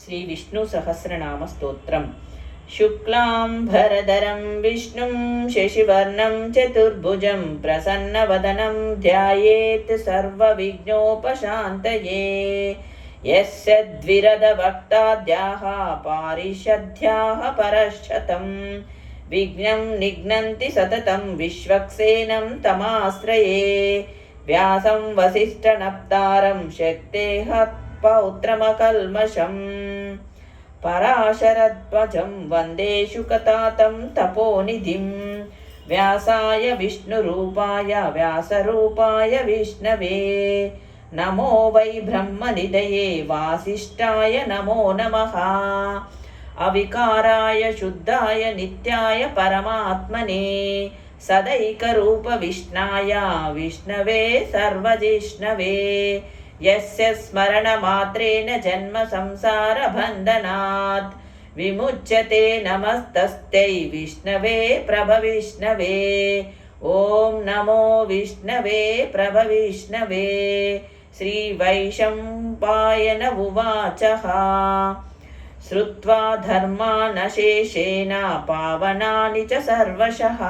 శ్రీ విష్ణు సహస్రనామ స్తోత్రం. శుక్లాంబరధరం విష్ణుం శశివర్ణం చతుర్భుజం ప్రసన్నవదనం ధ్యాయేత్ సర్వవిఘ్నోపశాంతయే. యస్య ద్విరదవక్తాద్యాః పారిషద్యాః పరశతం విఘ్నం నిఘ్నంతి సతతం విశ్వక్సేనం తమాశ్రయే. వ్యాసం వసిష్ఠనప్తారం శక్తేః పౌత్రమకల్మషం పరాశరధ్వజం వందే శుకతాతం తపోనిధిం. వ్యాసాయ విష్ణురూపాయ వ్యాసరూపాయ విష్ణవే నమో వై బ్రహ్మనిధయే వాసిష్ఠాయ నమో నమః. అవికారాయ శుద్ధాయ నిత్యాయ పరమాత్మనే సదైకరూప విష్ణాయ విష్ణవే సర్వజిష్ణవే. యస్య స్మరణమాత్రేణ జన్మ సంసార బంధనాత్ విముచ్యతే. నమస్తస్యై విష్ణవే ప్రభవిష్ణవే. ఓం నమో విష్ణవే ప్రభవిష్ణవే. శ్రీ వైశంపాయన ఉవాచః. శ్రుత్వా ధర్మానశేషేణ పావనాని చ సర్వశః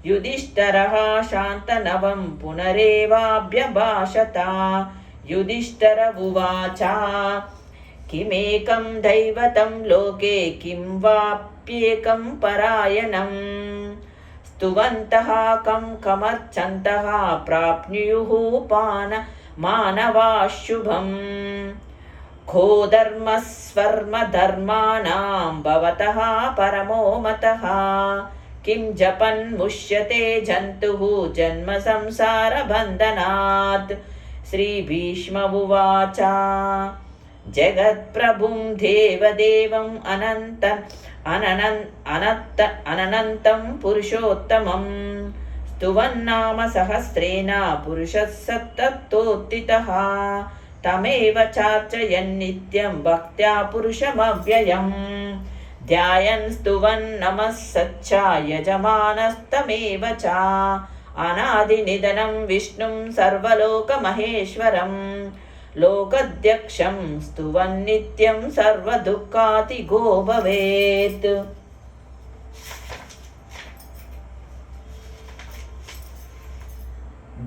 యుధిష్ఠిరః శాంతనవం పునరేవాభ్యభాషత. యుధిష్ఠిర ఉవాచ కిమేకం దైవతం లోకే కిం వాప్యేకం పరాయణం. స్తువంతః కం కమర్చంతః ప్రాప్నుయుః మానవాః శుభం. ఖో ధర్మస్వర్మధర్మాణాం భవతః పరమో మతః. కిం జపన్ముష్యతే జంతుః జన్మ సంసార బంధనాత్. శ్రీ భీష్మ ఉవాచ జగత్ప్రభుం దేవదేవం అనంతం పురుషోత్తమం. స్తువన్నామ సహస్రేణ పురుషः సత్తతోత్థితః. తమేవ చార్చయన్నిత్యం భక్త్యా పురుషమవ్యయం. ధ్యాయన్ స్తువన్ నమః సచ్చ యజమానస్తమేవ చ. అనాదినిధనం విష్ణుం సర్వలోకమహేశ్వరం. లోకధ్యక్షం స్తువన్ నిత్యం సర్వదుఃఖాతిగో భవేత్.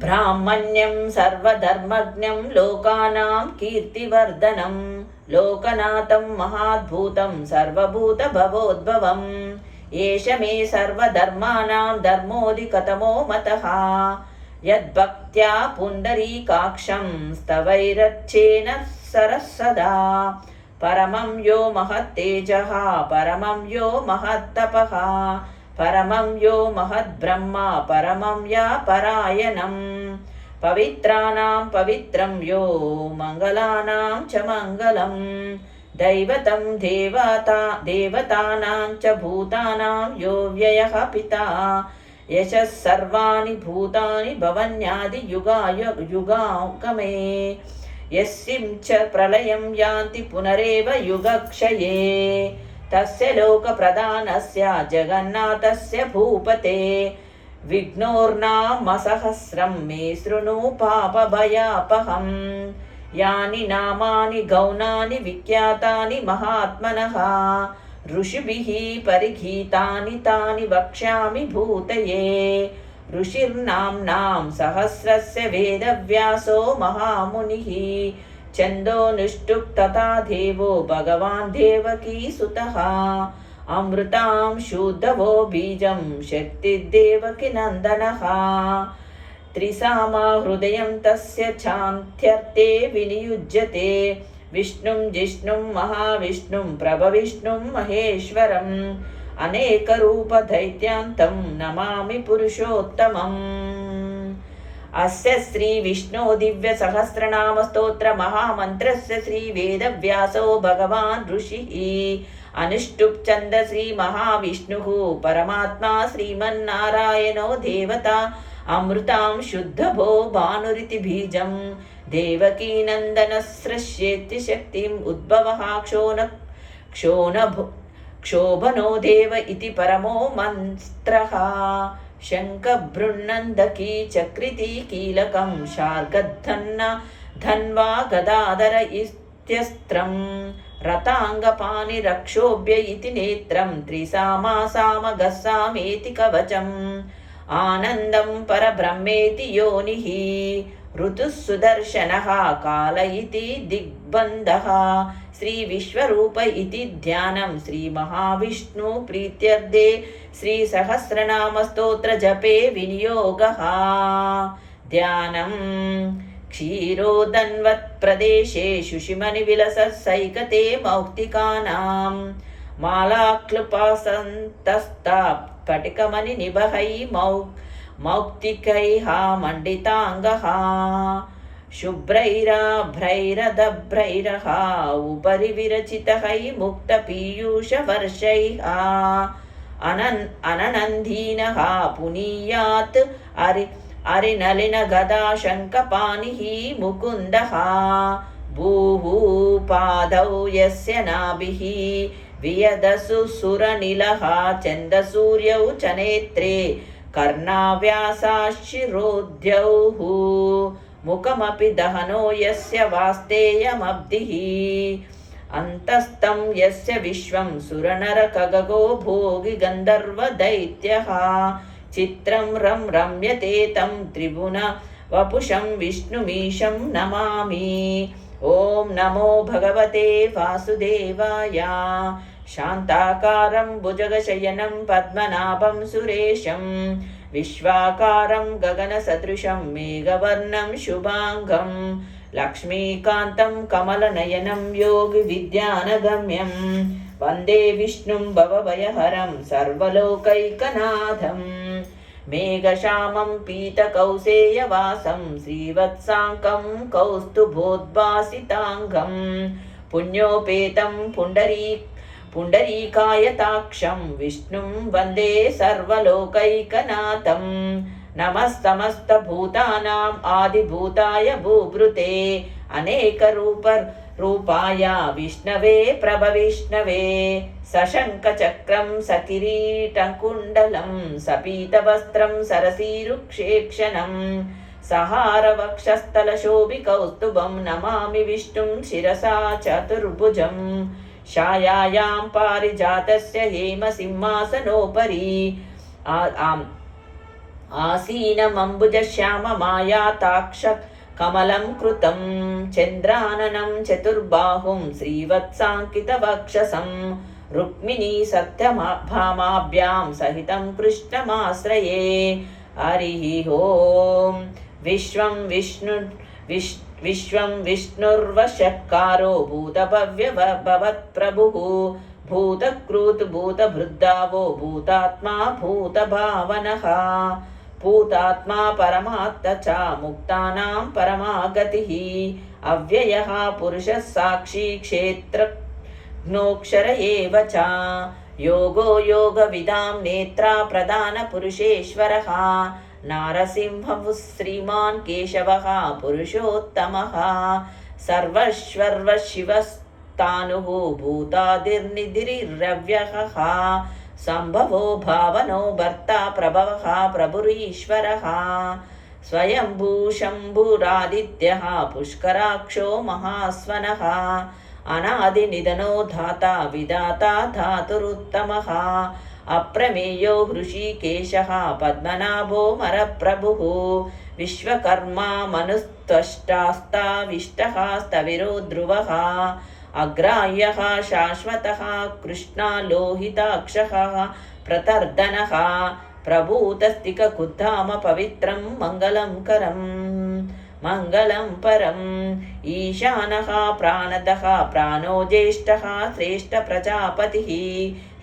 బ్రాహ్మణ్యం సర్వధర్మజ్ఞం లోకానాం కీర్తివర్ధనం. లోకనాథం మహాద్భూతం సర్వభూత భవోద్భవం. ఏష మే సర్వధర్మాణాం ధర్మోధికతమో మతః. యద్భక్త్యా పుండరీకాక్షం స్తవైరచ్చేన సరస్సదా. పరమం యో మహత్తేజః పరమం యో మహత్తపః పరమం యో మహద్బ్రహ్మ పరమం యా పరాయణం. పవిత్రాణాం పవిత్రం యో మంగళానాం చ మంగళం. దైవతం దేవతానాం చ భూతానాం యో వ్యయః పితా. యశః సర్వాణి భూతాని భవన్యాది యుగాగమే. యస్మిం చ ప్రళయం యాంతి పునరేవ యుగక్షయే. తస్య లోక ప్రధానస్య జగన్నాథస్య భూపతే. విఘ్నోర్నామసహస్రం మే శృణు పాపభయాపహం. యాని నామాని గౌణాని విఖ్యాతాని మహాత్మనః. ఋషిభిః పరిగీతాని తాని వక్ష్యామి భూతయే. ఋషిర్నామ్నాం సహస్రస్య వేదవ్యాసో మహామునిః. ఛందోనుష్టుప్ తథా దేవో భగవాన్ దేవకీసుతః. అమృతాం శూద్ధవో బీజం శక్తిర్దేవకి నందనః. త్రిసామా హృదయం తస్య చాంత్యర్థే వినియుజ్యతే. విష్ణుం జిష్ణుం మహావిష్ణుం ప్రభవిష్ణుం మహేశ్వరం. అనేకరూప దైత్యాంతం నమామి పురుషోత్తమం. అస్య శ్రీ విష్ణో దివ్య సహస్రనామ స్తోత్ర మహామంత్రస్య శ్రీ వేదవ్యాసో భగవాన్ ఋషిః. అనుష్టుప్ ఛంద శ్రీ మహావిష్ణుః పరమాత్మా శ్రీమన్నారాయణో దేవత. అమృతాం శుద్ధభో భానురితి బీజం. దేవకీ నందన సృష్యేతి శక్తిం. ఉద్భవః క్షోభనో దేవ ఇతి పరమో మంత్రః. శంఖబృన్నందకీ చక్రితి కీలకం. శార్గద్ధన్న ధన్వా గదాధర ఇత్యస్త్రం. रताङ्गपाणिरक्षोभ्य इति नेत्रं त्रिसामासामगस्सामेति कवचम् आनन्दं परब्रह्मेति योनिः ऋतुः सुदर्शनः काल इति दिग्बन्धः श्रीविश्वरूप इति ध्यानं श्रीमहाविष्णु प्रीत्यर्थे श्रीसहस्रनामस्तोत्रजपे विनियोगः ध्यानं क्षीरोदन्वत्प्रदेशे शुशिमनिविलसत्सैकते मौक्तिकानां मालाक्लुपासन्तस्ता स्फटिकमणिनिभहै मौक्तिकैः मण्डिताङ्गः शुभ्रैराभ्रैरदभ्रैरः उपरि विरचितैः मुक्तपीयूषवर्षैः अननन्दीनः पुनीयात् अरिनलिनगदा शङ्खपाणिः मुकुन्दः भूः पादौ यस्य नाभिः वियदसु सुरनिलः चन्दसूर्यौ च नेत्रे कर्णाव्यासाशिरोद्यौः मुखमपि दहनो यस्य वास्तेयमब्धिः अन्तस्तं यस्य विश्वं सुरनरखगो भोगि गन्धर्वदैत्यः चित्रं रम्यते तं त्रिभुवन वपुषं विष्णुमीशं नमामि। ॐ नमो भगवते वासुदेवाय। शान्ताकारं भुजगशयनं पद्मनाभं सुरेशं विश्वाकारं गगनसदृशं मेघवर्णं शुभाङ्गं लक्ष्मीकान्तं कमलनयनं योगिविद्यानगम्यं वन्दे विष्णुं भवभयहरं सर्वलोकैकनाथं मेघश्यामं पीतकौसेयवासं श्रीवत्साङ्कं कौस्तुभोद्भासिताङ्गं पुण्योपेतं पुण्डरीकायताक्षं विष्णुं वन्दे सर्वलोकैकनाथं नमस्तमस्तभूतानाम् आदिभूताय भूभृते अनेकरूपाय विष्णवे प्रभविष्णवे सशङ्खचक्रं सकिरीटकुण्डलं सपीतवस्त्रं सरसीरुक्षेक्षणं सहारवक्षस्थलशोभिकौस्तुभं नमामि विष्णुं शिरसा चतुर्भुजम् छायायां पारिजातस्य हेमसिंहासनोपरि आसीनमम्बुजश्याममायाताक्ष कमलं कृतं चन्द्राननं चतुर्बाहुं श्रीवत्साङ्कितवक्षसं रुक्मिणी सत्यभामाभ्यां सहितं कृष्णमाश्रये। हरिः ॐ विश्वं विष्णुर्वशक्कारो भूतभव्यभवत्प्रभुः भूतकृत् भूतभृद्धावो भूतात्मा भूतभावनः भूतात्मा परमात्मा च मुक्तानां परमागतिः अव्ययः पुरुषः साक्षी क्षेत्रज्ञोऽक्षर एव च योगो योगविदां नेत्रा प्रधानपुरुषेश्वरः नारसिंहः श्रीमान् केशवः पुरुषोत्तमः सर्वश्वर्वशिवस्तानुः भूतादिर्निधिरिरव्ययः सम्भवो भावनो भर्ता प्रभवः प्रभुरीश्वरः स्वयंभू शम्भुरादित्यः पुष्कराक्षो महास्वनः अनादिनिधनो धाता विधाता धातुरुत्तमः अप्रमेयो हृषीकेशः पद्मनाभो मरप्रभुः विश्वकर्मा मनुस्त्वष्टास्ताविष्टः स्थविरो ध्रुवः अग्राह्यः शाश्वतः कृष्णालोहिताक्षः प्रतर्दनः प्रभूतस्तिककुद्धाम पवित्रं मङ्गलं परम् ईशानः प्राणदः प्राणो ज्येष्ठः श्रेष्ठ प्रजापतिः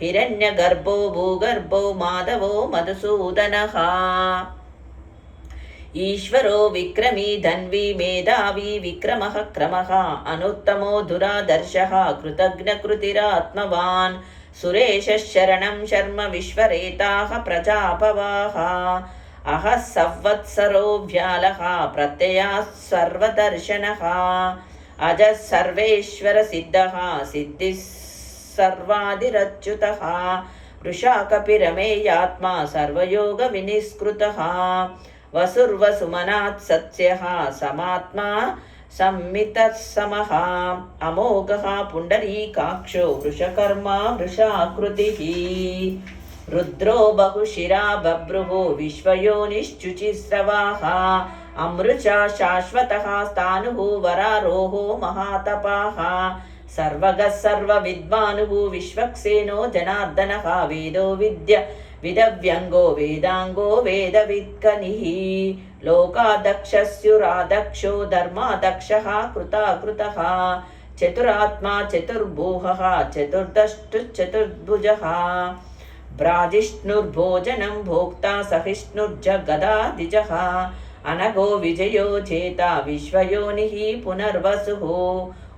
हिरण्यगर्भो भूगर्भो माधवो मधुसूदनः ईश्वरो विक्रमी धन्वी मेधावी विक्रमः क्रमः अनुत्तमो दुरादर्शः कृतघ्नकृतिरात्मवान् सुरेशः शरणं शर्म विश्वरेताः प्रजापवाः अहः संवत्सरो व्यालः प्रत्ययः सर्वदर्शनः अजः सर्वेश्वर सिद्धः सिद्धिः सर्वादिरच्युतः वृषाकपिरमेयात्मा सर्वयोग विनिष्कृतः वसुर्वसुमनात् सत्स्यः समात्मा संमितः समः अमोघः पुण्डरीकाक्षो वृषकर्मा वृषाकृतिः रुद्रो बहुशिरा बभ्रुः विश्वयोनिश्चुचिस्रवाः अमृचा शाश्वतः स्थाणुः वरारोहो महातपाः सर्वगः सर्वविद्वानुः विश्वक्सेनो जनार्दनः वेदो विदव्यङ्गो वेदाङ्गो वेदवित्कनिः लोकादक्षस्युरादक्षो धर्मादक्षः कृताकृतः चतुरात्मा चतुर्भुवः चतुर्दष्टुश्चतुर्भुजः भ्राजिष्णुर्भोजनं भोक्ता सहिष्णुर्जगदादिजः अनघो विजयो जेता विश्वयोनिः पुनर्वसुः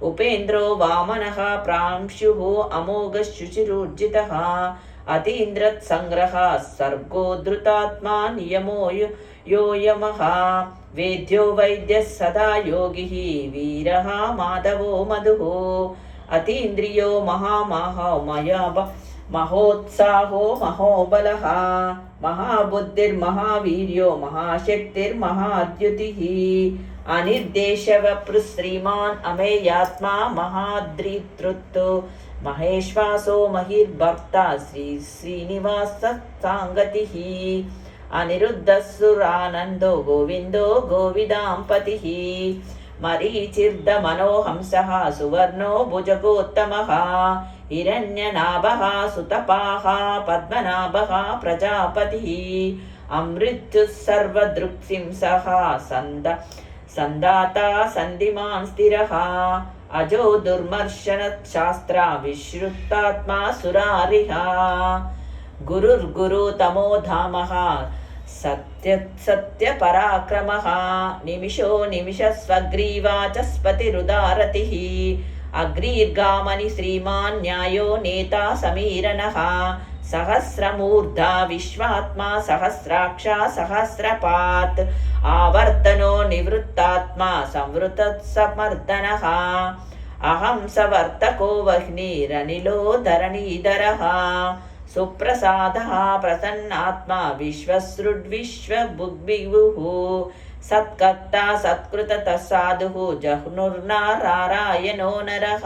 उपेन्द्रो वामनः प्रांशुः अमोघशुचिरूर्जितः अतीन्द्रत्सङ्ग्रहः सर्गो धृतात्मा नियमो यो यमः वेद्यो वैद्यः सदा योगिः वीरः माधवो मधुः अतीन्द्रियो महोत्साहो महोबलः महाबुद्धिर्महावीर्यो महाशक्तिर्महाद्युतिः अनिर्देशवपृश्रीमान् अमेयात्मा महाद्रितृत् महेश्वासो महिर्भक्ता श्रीनिवाससाङ्गतिः अनिरुद्धसुरानन्दो गोविन्दो गोविदाम्पतिः मरीचिर्दमनोहंसः सुवर्णो भुजगोत्तमः हिरण्यनाभः सुतपाः पद्मनाभः प्रजापतिः अमृत्युः सर्वदृक्सिंसः सन्दाता सन्धिमान् स्थिरः अजो दुर्मर्शनशास्त्रा विश्रुतात्मा सुरारिः गुरुर्गुरुतमो धामः सत्यपराक्रमः निमिषो निमिषस्वग्रीवाचस्पतिरुदारतिः अग्रीर्गामनि श्रीमान् न्यायो नेता समीरणः सहस्रमूर्धा विश्वात्मा सहस्राक्षा सहस्रपात् आवर्तनो निवृत्तात्मा संवृतसमर्दनः अहं सवर्तको वह्निरनिलो धरणीधरः सुप्रसादः प्रसन्नात्मा विश्वसृड्विश्वभुग्विभुः सत्कर्ता सत्कृततः साधुः जह्नुर्नारायणो नरः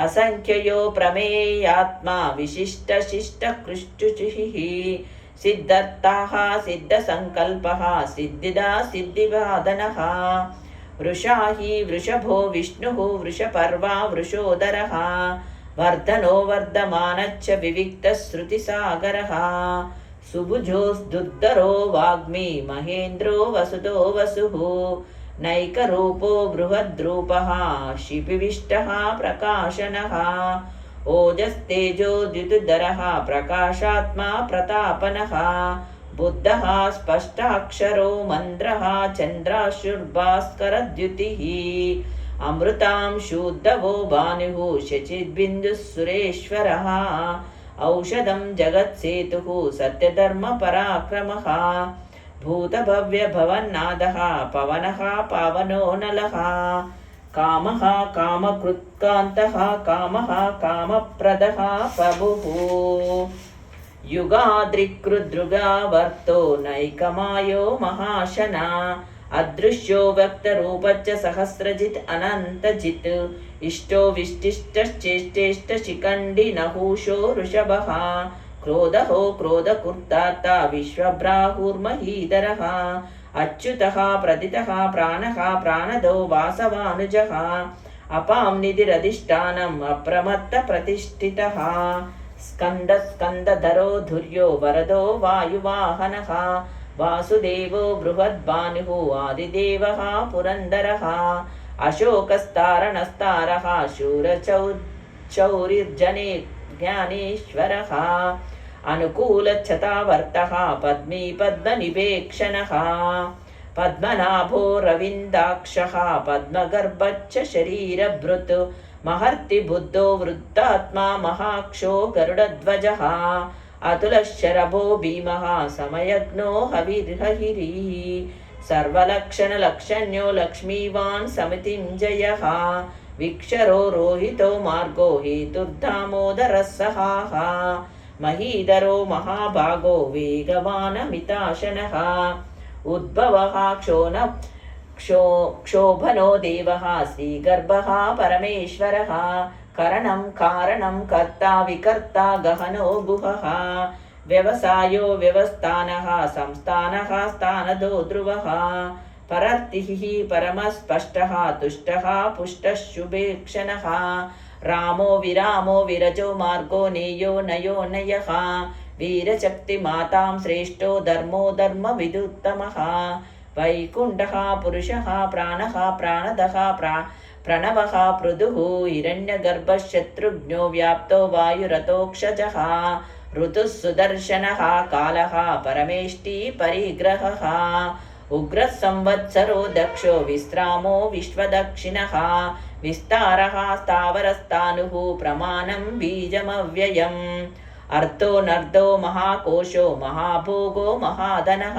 असंख्ययो प्रमेयात्मा विशिष्टशिष्टकृष्टुचिः सिद्धर्थः सिद्धसङ्कल्पः सिद्धिदा सिद्धिवादनः वृषा हि वृषभो विष्णुः वृषपर्वा वृषोदरः वर्धनो वर्धमानश्च विविक्तश्रुतिसागरः सुभुजोऽस्दुद्धरो वाग्मी महेन्द्रो वसुतो वसुः नैकरूपो बृहद्रूपः शिपिविष्टः प्रकाशनः ओजस्तेजोद्युतिधरः प्रकाशात्मा प्रतापनः बुद्धः स्पष्टाक्षरो मन्द्रः चन्द्राशुर्भास्करद्युतिः अमृतां शूद्धवो भानुः शचिद्बिन्दुः सुरेश्वरः औषधं जगत्सेतुः सत्यधर्मपराक्रमः भूतभव्यभवन्नादः पवनः पावनो नलः कामः कामकृत्कान्तः कामः कामप्रदः प्रभुः युगाद्रिकृदृगावर्तो नैकमायो महाशना अदृश्यो व्यक्तरूपच्च सहस्रजित् अनन्तजित् इष्टो विष्टिष्टश्चेष्टेष्ट शिखण्डि नहुषो ऋषभः क्रोधहो क्रोधकुर्ताता विश्वब्राहुर्महीधरः अच्युतः प्रदितः प्राणः प्राणदो वासवानुजः अपां निधिरधिष्ठानम् अप्रमत्तप्रतिष्ठितः स्कन्दधरो धुर्यो वरदो वायुवाहनः वासुदेवो बृहद्भानुः आदिदेवः पुरन्दरः अशोकस्तारणस्तारः शूरचौरिर्जने ज्ञानेश्वरः अनुकूलच्छतावर्तः पद्मी पद्मनिपेक्षणः पद्मनाभो रविन्दाक्षः पद्मगर्भच्च शरीरभृत् महर्ति बुद्धो वृद्धात्मा महाक्षो गरुडध्वजः अतुलशरभो भीमः समयज्ञो हविर्हरिः सर्वलक्षणलक्षण्यो लक्ष्मीवान् समितिञ्जयः विक्षरो रोहितो मार्गो हेतुर्दामोदरः सहाः महीधरो महाभागो वेगवानमिताशनः उद्भवः क्षोभनो देवः श्रीगर्भः परमेश्वरः करणं कारणं कर्ता विकर्ता गहनो गुहः व्यवसायो व्यवस्थानः संस्थानः स्थानदो ध्रुवः परर्तिः परमस्पष्टः तुष्टः पुष्टः शुभेक्षणः रामो विरामो विरजो मार्गो नेयो नयो नयः वीरशक्तिमातां श्रेष्ठो धर्मो धर्मविदुत्तमः वैकुण्ठः पुरुषः प्राणः प्राणदः प्रणवः पृथुः हिरण्यगर्भः शत्रुघ्नो व्याप्तो वायुरतोक्षजः ऋतुः सुदर्शनः कालः परमेष्टि परिग्रहः उग्रः संवत्सरो दक्षो विश्रामो विश्वदक्षिणः विस्तारः स्थावरस्तानुः प्रमाणं बीजमव्ययम् अर्थो नर्दो महाकोशो महाभोगो महाधनः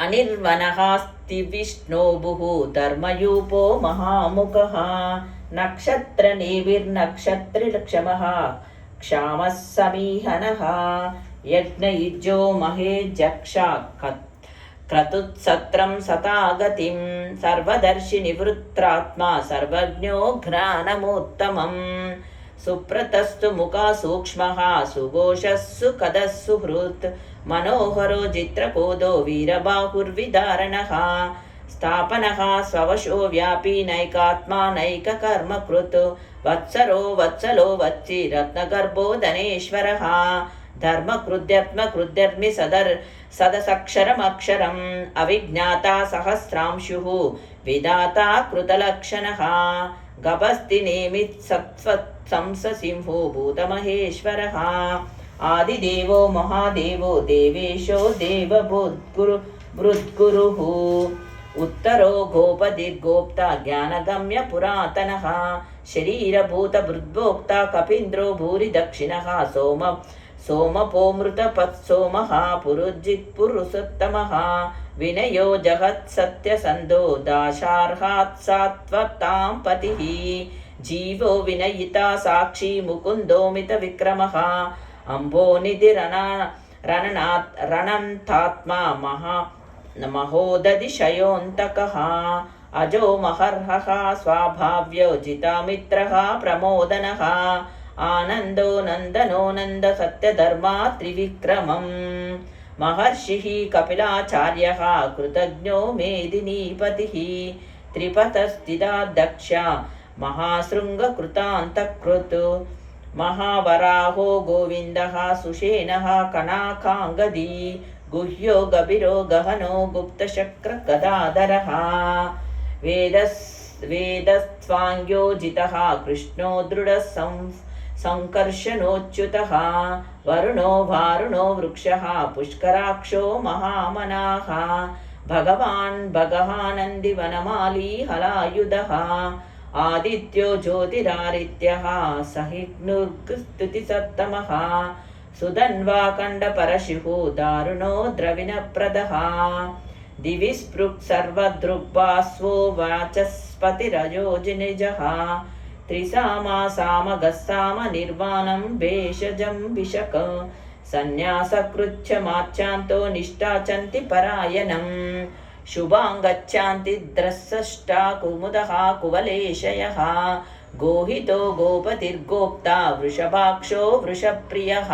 अनिर्वनः स्थिविष्णोभुः धर्मयूपो महामुखः नक्षत्रनेभिर्नक्षत्रिक्षमः क्षामः समीहनः यज्ञयुजो महेजक्षा क्रतुत्सत्रं सतागतिं सर्वदर्शि निवृत्तात्मा सर्वज्ञो घ्राणमुत्तमम् सुप्रतस्तु मुखा सूक्ष्मः सुघोषः सुखदः सुहृत् मनोहरो चित्रकोदो वीरबाहुर्विदारणः स्थापनः स्ववशो व्यापी नैकात्मा नैककर्मकृत् वत्सरो वत्सलो वत्सि रत्नगर्भो धनेश्वरः धर्मकृद्यत्मकृद्यर्मि सदसक्षरमक्षरम् अविज्ञाता सहस्रांशुः विधाता कृतलक्षणः गभस्ति नेमित्सत्त्वत्संससिंहो भूतमहेश्वरः आदिदेवो महादेवो देवेशो देवभूद्गुरुः उत्तरो गोपतिर्गोप्ता ज्ञानगम्य पुरातनः शरीरभूतभृद्भोक्ता कपीन्द्रो भूरिदक्षिणः सोमपोमृतपत्सोमः पुरुजित्पुरुषोत्तमः विनयो जगत्सत्यसन्धो दाशार्हात् सात्वतां पतिः जीवो विनयिता साक्षी मुकुन्दोमितविक्रमः अम्भोनिधिरणन्तात्मा महोदधिशयोऽन्तकः अजो महर्हः स्वाभाव्यो जितामित्रः प्रमोदनः आनन्दो नन्दनो नन्द सत्यधर्मा त्रिविक्रमम् महर्षिः कपिलाचार्यः कृतज्ञो मेदिनीपतिः त्रिपथस्थिता दक्षा महाशृङ्गकृतान्तकृत् महावराहो गोविन्दः सुषेणः कनाकाङ्गदी गुह्यो गभीरो गहनो गुप्तशक्रगदाधरः वेदस्वाङ्योजितः कृष्णो दृढः संकर्षणोच्युतः वरुणो वारुणो वृक्षः पुष्कराक्षो महामनाः भगवान् भगवानन्दि वनमाली हलायुधः आदित्यो ज्योतिरादित्यः सहिग्नुर्स्तुतिसत्तमः सुधन्वाखण्डपरशुः दारुणो द्रविणप्रदः दिवि स्पृक् सर्वदृग्भास्वो वाचस्पतिरयोजनिजः त्रिसामासामगस्साम निर्वाणं भेषजं विशक सन्न्यासकृच्छमार्चान्तो निष्ठाचन्ति परायणम् शुभाङ्गच्छन्ति द्रस्सष्टा कुमुदः कुवलेशयः गोहितो गोपतिर्गोप्ता वृषभाक्षो वृषप्रियः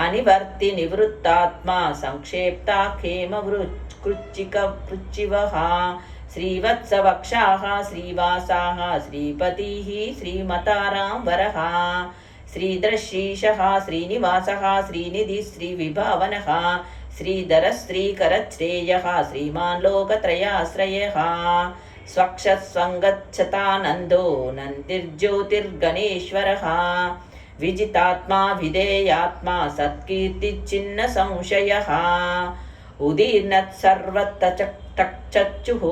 अनिवर्ति निवृत्तात्मा संक्षेप्ता क्षेमवृच्चिवः श्रीवत्सवक्षाः श्रीवासाः श्रीपतिः श्रीमतारां वरः श्रीधरश्रीशः श्रीनिवासः श्रीनिधिः श्रीविभावनः श्रीधरः श्रीकरश्रेयः श्रीमान् लोकत्रयाश्रयः स्वक्षस्वङ्गच्छतानन्दो नन्दिर्ज्योतिर्गणेश्वरः विजितात्मा विधेयात्मा सत्कीर्तिचिह्न संशयः उदीर्णः सर्वतचक्षुः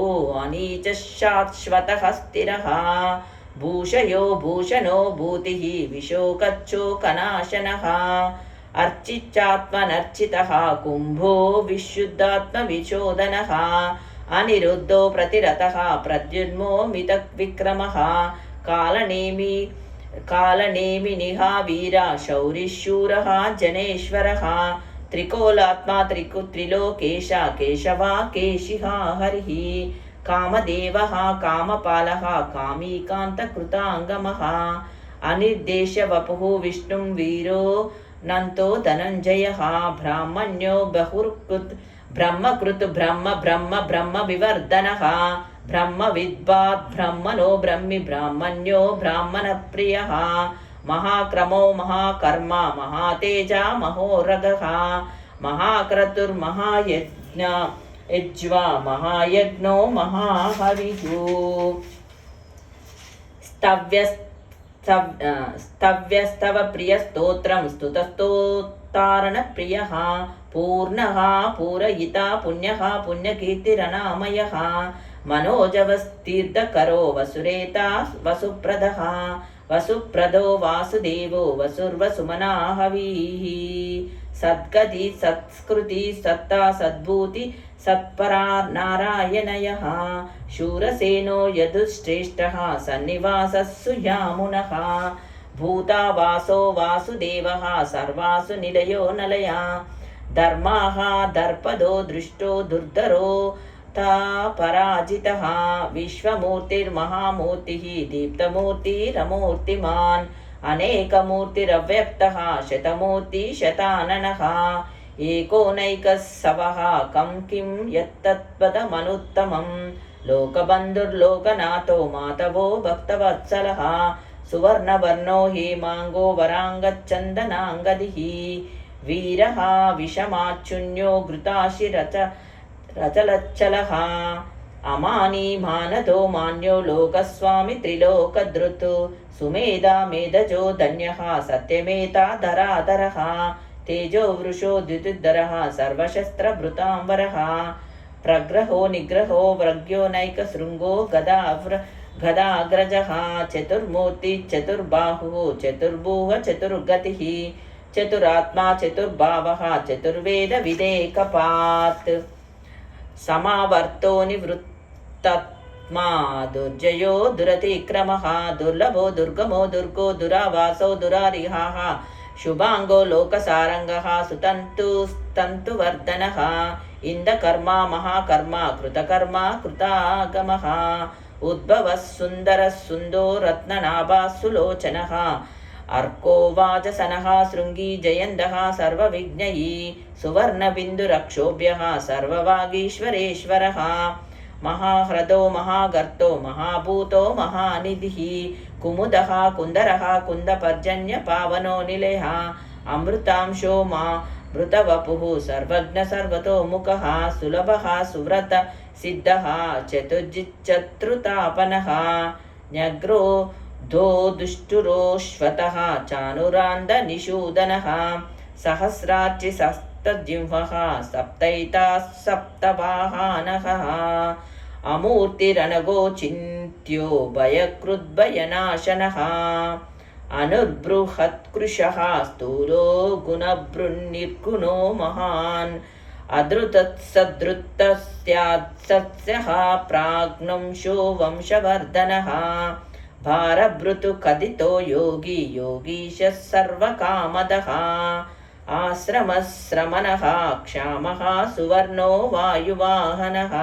अनीचशाश्वतः स्थिरः भूषयो भूषणो भूतिः विशोकच्छोकनाशनः अर्चितात्मनर्चितः कुम्भो विशुद्धात्मविशोधनः अनिरुद्धो प्रतिरतः प्रद्युम्नो मितविक्रमः कालनेमिनिहा वीरा शौरिशूरः जनेश्वरः त्रिकोलात्मा त्रिलोकेश केशवा केशिहा हरिः कामदेवः कामपालः कामीकान्तकृताङ्गमः अनिर्देश्यवपुः विष्णुं वीरो नन्तो धनञ्जयः ब्राह्मण्यो बहुकृत् ब्रह्मकृत् ब्रह्म विवर्धनः ब्रह्मविद्वात् ब्रह्मणो ब्रह्मि ब्राह्मण्यो ब्राह्मणप्रियः महाक्रमो महाकर्मा महातेजा महोरगः महाक्रतुर्महायज्वा महायज्ञो महाहविः स्तव्यस्तव प्रियस्तोत्रं स्तुतस्तोत्तारणप्रियः पूर्णः पूरयिता पुण्यः पुण्यकीर्तिरनामयः मनोजवस्तीर्थकरो वसुरेता वसुप्रदः वसुप्रदो वासुदेवो वसुर्वसुमनाहवीः सद्गति सत्स्कृति सत्ता सद्भूति सत्परा नारायणयः शूरसेनो यदुश्रेष्ठः सन्निवासः सुयामुनः भूतावासो वासुदेवः सर्वासु निलयो नलया धर्माः दर्पदो दृष्टो दुर्धरो पराजितः विश्वमूर्तिर्महामूर्तिः दीप्तमूर्तिरमूर्तिमान् अनेकमूर्तिरव्यक्तः शतमूर्ति शताननः एकोनैकः सवः कं किं यत्तत्पदमनुत्तमं लोकबन्धुर्लोकनाथो माधवो भक्तवत्सलः सुवर्णवर्णो हेमाङ्गो वराङ्गच्चन्दनाङ्गदिः वीरः विषमाच्युन्यो घृताशिरचलच्चलः अमानी मानदो मान्यो लोकस्वामी त्रिलोकधृत् सुमेधा मेधजो धन्यः सत्यमेता धराधरः तेजो वृषो द्युतिधरः सर्वशस्त्रभृतांबरः प्रग्रहो निग्रहो व्रग्यो नैकशृङ्गो गदाग्रजः चतुर्मूर्ति चतुर्बाहुः चतुर्भुः चतुर्गतिः चतुरात्मा चतुर्भावः चतुर्वेद विदेकपात् समावर्तो निवृत्तात्मा दुर्जयो दुरतिक्रमः दुर्लभो दुर्गमो दुर्गो दुरावासो दुरारिहाः शुभांगो लोकसारंगः सुतन्तुवर्धनः इंदकर्मा महाकर्मा कृतकर्मा कृतागमः उद्भवः सुन्दरः सुन्दो रत्ननाभः सुलोचनः अर्को वाजसनः शृंगी जयन्दः सर्वविघ्नयी सुवर्णबिन्दुरक्षोभ्यः सर्ववागीश्वरेश्वरः महाह्रदो महागर्तो महाभूतो महानिधिः कुमुदः कुन्दरः कुन्दपर्जन्य पावनो निलयः अमृतांशो मृतवपुः सर्वज्ञ सर्वतोमुखः सुलभः सुव्रत सिद्धः चतुर्जिच्चत्रुतापनः न्यग्रो धो दुष्टुरोश्वतः चानुरान्धनिषूदनः सहस्रार्चि सप्तजिह्वः सप्तैताः सप्तवाहनः अमूर्तिरनगो चिन्त्यो भयकृद्भयनाशनः अनुर्बृहत्कृशः स्थूलो गुणभृन्निर्गुणो महान् अधृतत्सधृतस्यात्सत्स्यः प्राज्ञंशो वंशवर्धनः भारभृतु कथितो योगी योगीशः सर्वकामदः आश्रमश्रमणः क्षामः सुवर्णो वायुवाहनः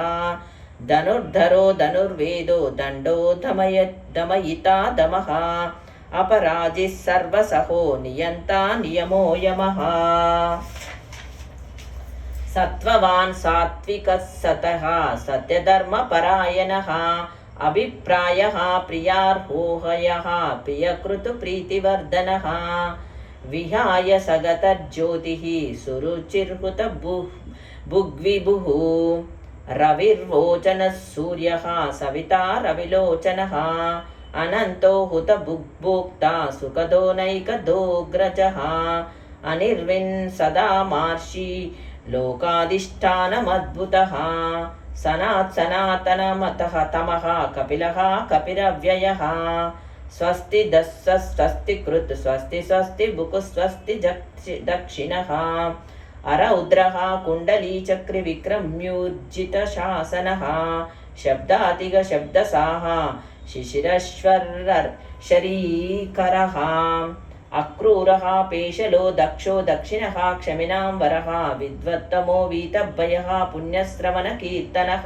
धनुर्धरो धनुर्वेदो दण्डो दमयिता दमः अपराजिः सर्वसहो नियन्ता नियमो यमः सत्त्ववान् सात्विकः सतः सत्यधर्मपरायणः अभिप्रायः प्रियार्होहयः प्रियकृतप्रीतिवर्धनः विहाय सगतज्योतिः सुरुचिर्हुत भुग्विभुः रविर्वोचनः सूर्यः सविता रविलोचनः अनन्तो हुत भुग्भोक्ता सुखदो नैकदोऽग्रजः अनिर्विन् सदा महर्षि लोकाधिष्ठानमद्भुतः सनातनमतः तमः कपिलः कपिरव्ययः स्वस्ति दस्स स्वस्ति कृत स्वस्ति स्वस्ति बुकु स्वस्ति दक्षिणः अरौद्रः कुण्डली चक्रि विक्रम्यूर्जितशासनः शब्दातिग शब्दसाः शिशिरश्वर शरीकरः अक्रूरः पेशलो दक्षो दक्षिणः क्षमिनां वरः विद्वत्तमो वीतभयः पुण्यश्रवणकीर्तनः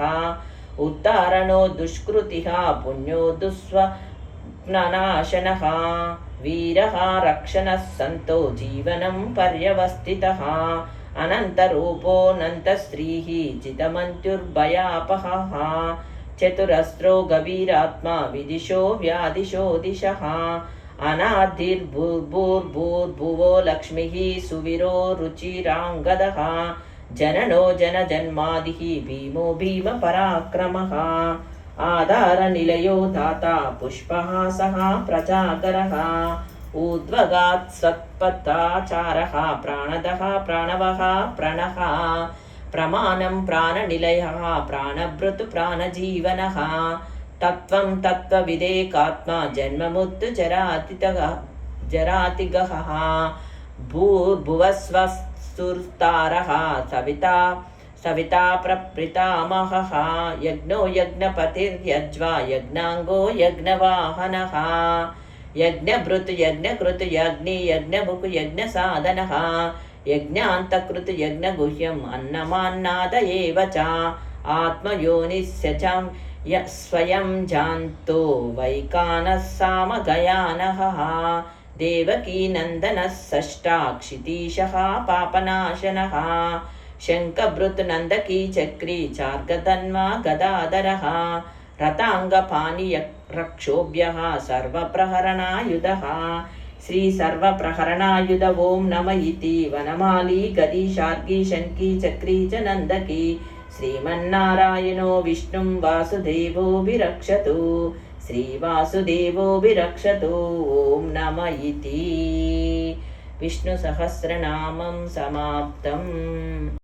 उत्तारणो दुष्कृतिः पुण्यो दुःस्वप्ननाशनः वीरः रक्षणः सन्तो जीवनं पर्यवस्थितः अनन्तरूपोऽनन्तस्त्रीः चितमन्त्युर्भयापहः चतुरस्रो गभीरात्मा विदिशो व्यादिशो दिशः अनादिर्भूर्भूर्भुवो लक्ष्मीः सुवीरो रुचिराङ्गदः जननो जनजन्मादिः भीमो भीमपराक्रमः आधारनिलयो दाता पुष्पहासः प्रजाकरः ऊर्ध्वगात् सत्पथाचारः प्राणदः प्राणवः प्रणः प्रमाणं प्राणनिलयः प्राणभृत् प्राणजीवनः तत्त्वं तत्त्वविदेकात्मा जरातिगः भूर्भुवस्वस्तुस्तारः सविता प्रपितामहः यज्ञो यज्ञपतिर्यज्वा यज्ञाङ्गो यज्ञवाहनः यज्ञभृत् यज्ञकृत् यज्ञि यज्ञभुक् यज्ञसाधनः यज्ञान्तकृत् यज्ञगुह्यम् अन्नमान्नाद एव च आत्मयोनिस्यजां स्वयं जान्तो वैकानः सामगयानः देवकीनन्दनः षष्ठा क्षितीशः पापनाशनः शङ्खभृत् नन्दकी चक्री चार्गधन्वा गदाधरः रताङ्गपाणिरक्षोभ्यः सर्वप्रहरणायुधः श्री सर्वप्रहरणायुध ओं नम इति वनमाली गदी शार्गी शङ्की चक्री च नन्दकी श्रीमन्नारायणो विष्णुं वासुदेवोऽभिरक्षतु श्रीवासुदेवोऽभिरक्षतु ओं नम इति। विष्णुसहस्रनामं समाप्तम्।